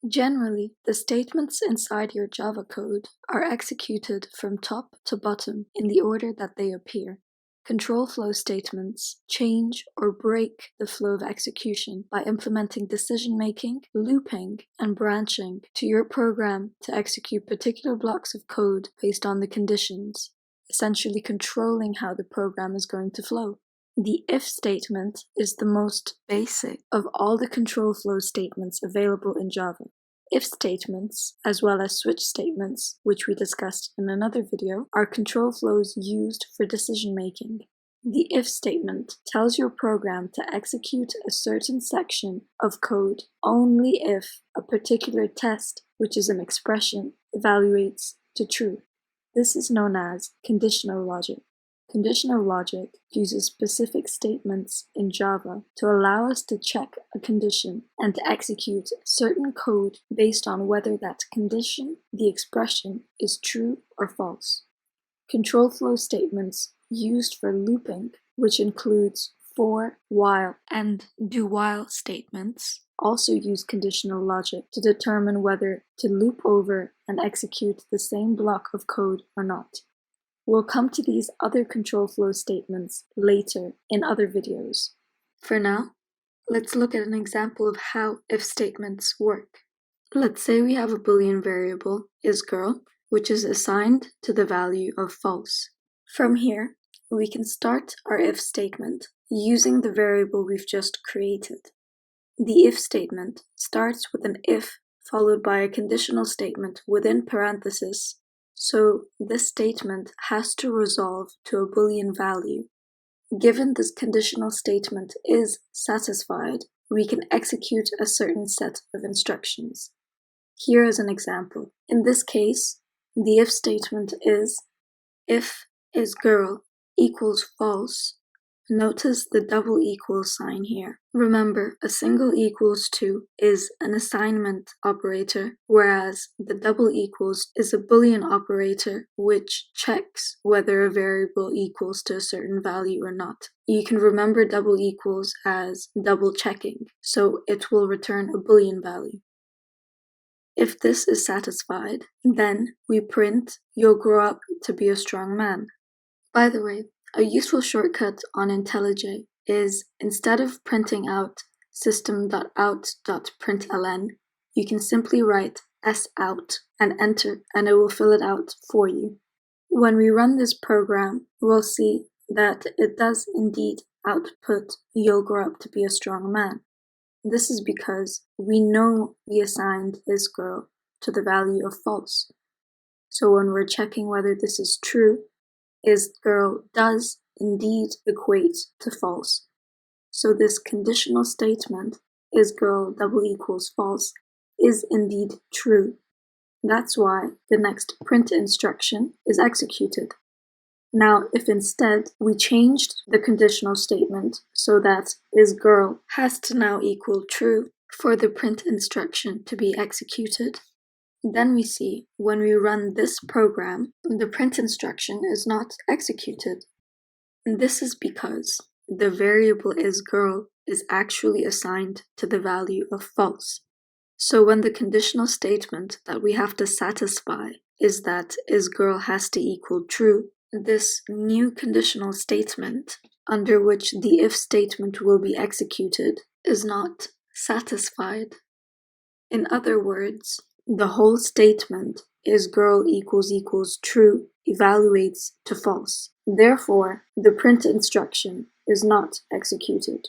Generally, the statements inside your Java code are executed from top to bottom in the order that they appear. Control flow statements change or break the flow of execution by implementing decision-making, looping, and branching to your program to execute particular blocks of code based on the conditions, essentially controlling how the program is going to flow. The if statement is the most basic of all the control flow statements available in Java. If statements, as well as switch statements, which we discussed in another video, are control flows used for decision making. The if statement tells your program to execute a certain section of code only if a particular test, which is an expression, evaluates to true. This is known as conditional logic. Conditional logic uses specific statements in Java to allow us to check a condition and to execute certain code based on whether that condition, the expression, is true or false. Control flow statements used for looping, which includes for, while, and do-while statements, also use conditional logic to determine whether to loop over and execute the same block of code or not. We'll come to these other control flow statements later in other videos. For now, let's look at an example of how if statements work. Let's say we have a Boolean variable, isGirl, which is assigned to the value of false. From here, we can start our if statement using the variable we've just created. The if statement starts with an if followed by a conditional statement within parentheses. So this statement has to resolve to a Boolean value. Given this conditional statement is satisfied, we can execute a certain set of instructions. Here is an example. In this case, the if statement is if isGirl equals false. Notice the double equals sign here. Remember, a single equals to is an assignment operator, whereas the double equals is a Boolean operator which checks whether a variable equals to a certain value or not. You can remember double equals as double checking, so it will return a Boolean value. If this is satisfied, then we print, "You'll grow up to be a strong man." By the way, a useful shortcut on IntelliJ is, instead of printing out system.out.println, you can simply write sout and enter, and it will fill it out for you. When we run this program, we'll see that it does indeed output "You'll grow up to be a strong man." This is because we know we assigned isGirl to the value of false. So when we're checking whether this is true, isGirl does indeed equate to false. So this conditional statement, isGirl double equals false, is indeed true. That's why the next print instruction is executed. Now, if instead we changed the conditional statement so that isGirl has to now equal true for the print instruction to be executed, then we see when we run this program, the print instruction is not executed. This is because the variable isGirl is actually assigned to the value of false. So when the conditional statement that we have to satisfy is that isGirl has to equal true, this new conditional statement, under which the if statement will be executed, is not satisfied. In other words, the whole statement isGirl equals true evaluates to false. Therefore, the print instruction is not executed.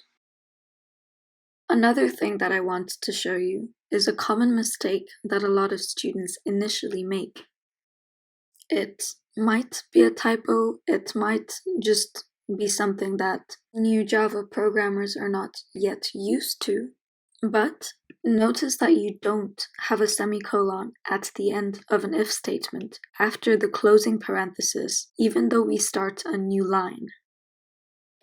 Another thing that I want to show you is a common mistake that a lot of students initially make. It might be a typo, it might just be something that new Java programmers are not yet used to, but notice that you don't have a semicolon at the end of an if statement after the closing parenthesis, even though we start a new line.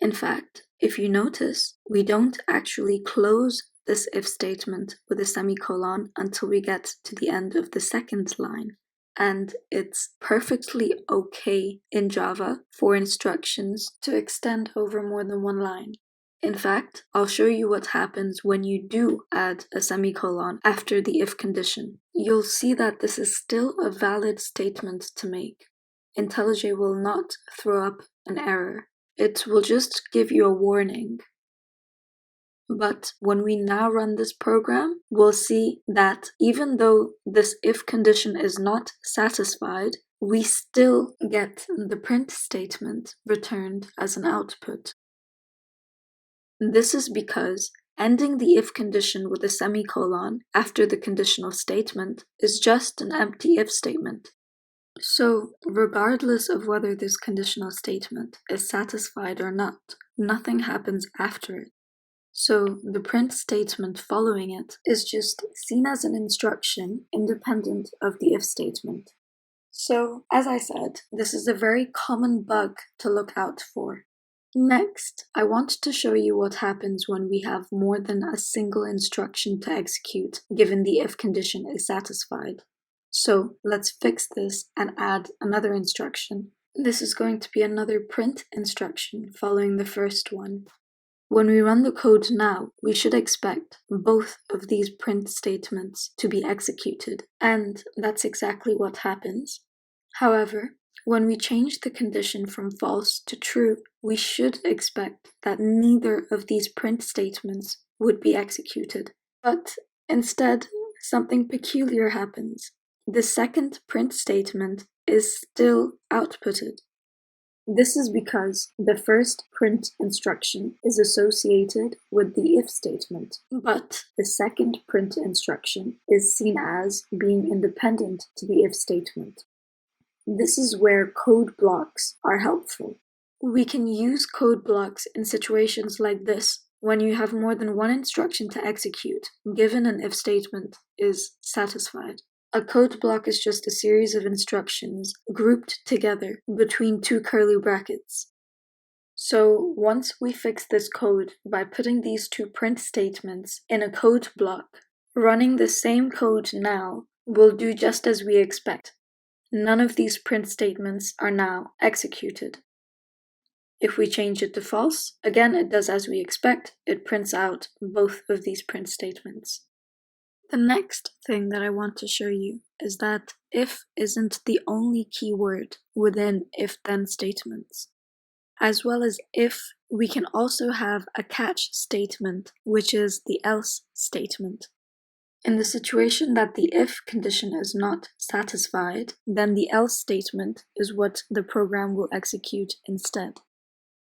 In fact, if you notice, we don't actually close this if statement with a semicolon until we get to the end of the second line. And it's perfectly okay in Java for instructions to extend over more than one line. In fact, I'll show you what happens when you do add a semicolon after the if condition. You'll see that this is still a valid statement to make. IntelliJ will not throw up an error. It will just give you a warning. But when we now run this program, we'll see that even though this if condition is not satisfied, we still get the print statement returned as an output. This is because ending the if condition with a semicolon after the conditional statement is just an empty if statement. So, regardless of whether this conditional statement is satisfied or not, nothing happens after it. So, the print statement following it is just seen as an instruction independent of the if statement. So, as I said, this is a very common bug to look out for. Next, I want to show you what happens when we have more than a single instruction to execute, given the if condition is satisfied. So let's fix this and add another instruction. This is going to be another print instruction following the first one. When we run the code now, we should expect both of these print statements to be executed, and that's exactly what happens. However, when we change the condition from false to true, we should expect that neither of these print statements would be executed. But instead, something peculiar happens. The second print statement is still outputted. This is because the first print instruction is associated with the if statement, but the second print instruction is seen as being independent to the if statement. This is where code blocks are helpful. We can use code blocks in situations like this when you have more than one instruction to execute, given an if statement is satisfied. A code block is just a series of instructions grouped together between two curly brackets. So once we fix this code by putting these two print statements in a code block, running the same code now will do just as we expect. None of these print statements are now executed. If we change it to false, again it does as we expect, it prints out both of these print statements. The next thing that I want to show you is that if isn't the only keyword within if-then statements. As well as if, we can also have a catch statement, which is the else statement. In the situation that the if condition is not satisfied, then the else statement is what the program will execute instead.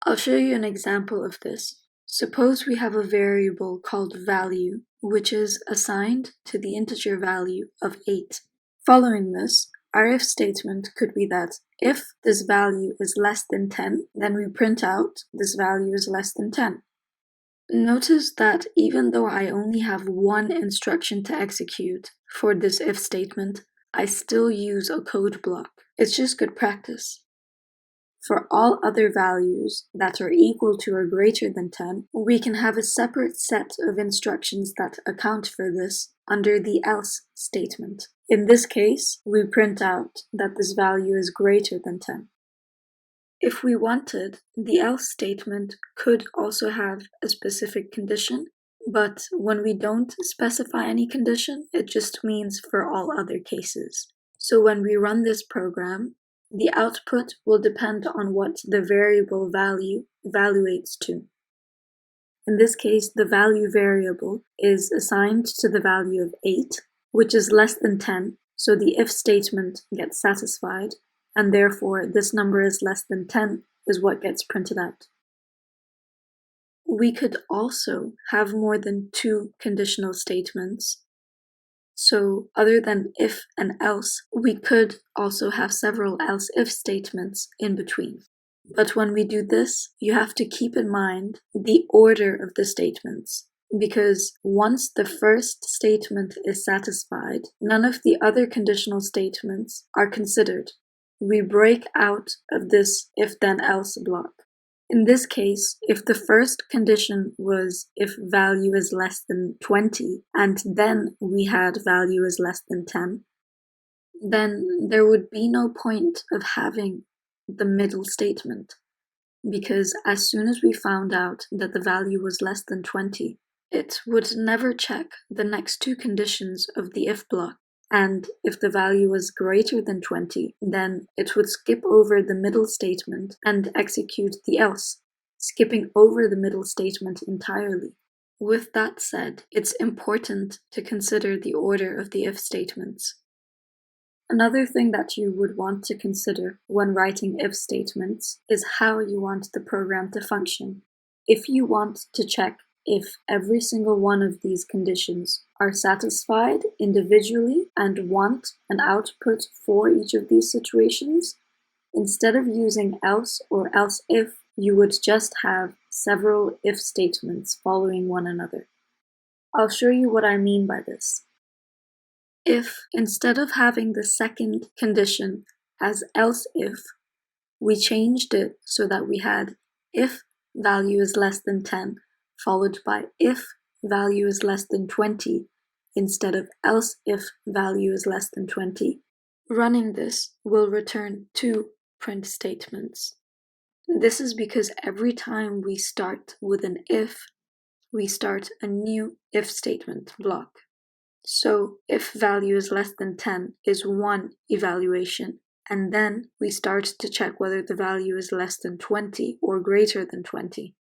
I'll show you an example of this. Suppose we have a variable called value, which is assigned to the integer value of 8. Following this, our if statement could be that if this value is less than 10, then we print out this value is less than 10. Notice that even though I only have one instruction to execute for this if statement, I still use a code block. It's just good practice. For all other values that are equal to or greater than 10, we can have a separate set of instructions that account for this under the else statement. In this case, we print out that this value is greater than 10. If we wanted, the else statement could also have a specific condition, but when we don't specify any condition, it just means for all other cases. So when we run this program, the output will depend on what the variable value evaluates to. In this case, the value variable is assigned to the value of 8, which is less than 10, so the if statement gets satisfied, and therefore this number is less than 10 is what gets printed out. We could also have more than two conditional statements. So other than if and else, we could also have several else-if statements in between. But when we do this, you have to keep in mind the order of the statements, because once the first statement is satisfied, none of the other conditional statements are considered. We break out of this if-then-else block. In this case, if the first condition was if value is less than 20, and then we had value is less than 10, then there would be no point of having the middle statement. because as soon as we found out that the value was less than 20, it would never check the next two conditions of the if block. And if the value was greater than 20, then it would skip over the middle statement and execute the else, skipping over the middle statement entirely. With that said, it's important to consider the order of the if statements. Another thing that you would want to consider when writing if statements is how you want the program to function. If you want to check if every single one of these conditions are satisfied individually and want an output for each of these situations, instead of using else or else if, you would just have several if statements following one another. I'll show you what I mean by this. If, instead of having the second condition as else if, we changed it so that we had if value is less than 10, followed by if value is less than 20, instead of else if value is less than 20, running this will return two print statements. This is because every time we start with an if, we start a new if statement block. So if value is less than 10 is one evaluation, and then we start to check whether the value is less than 20 or greater than 20.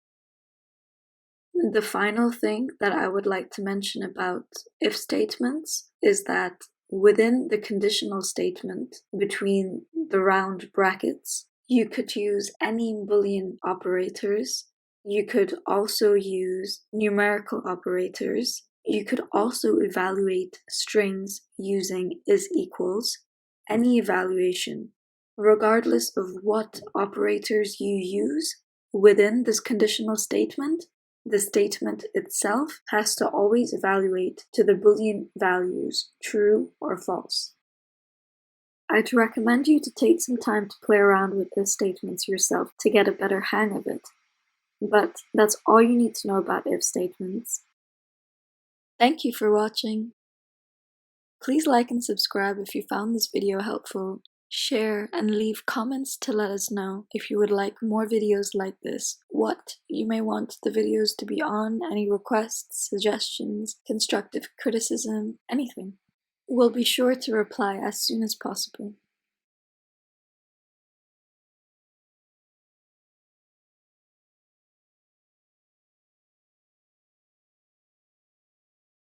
The final thing that I would like to mention about if statements is that within the conditional statement between the round brackets, you could use any Boolean operators. You could also use numerical operators. You could also evaluate strings using is equals, any evaluation, regardless of what operators you use within this conditional statement. The statement itself has to always evaluate to the Boolean values, true or false. I'd recommend you to take some time to play around with if statements yourself to get a better hang of it. But that's all you need to know about if statements. Thank you for watching. Please like and subscribe if you found this video helpful. Share and leave comments to let us know if you would like more videos like this, what you may want the videos to be on, any requests, suggestions, constructive criticism, anything. We'll be sure to reply as soon as possible.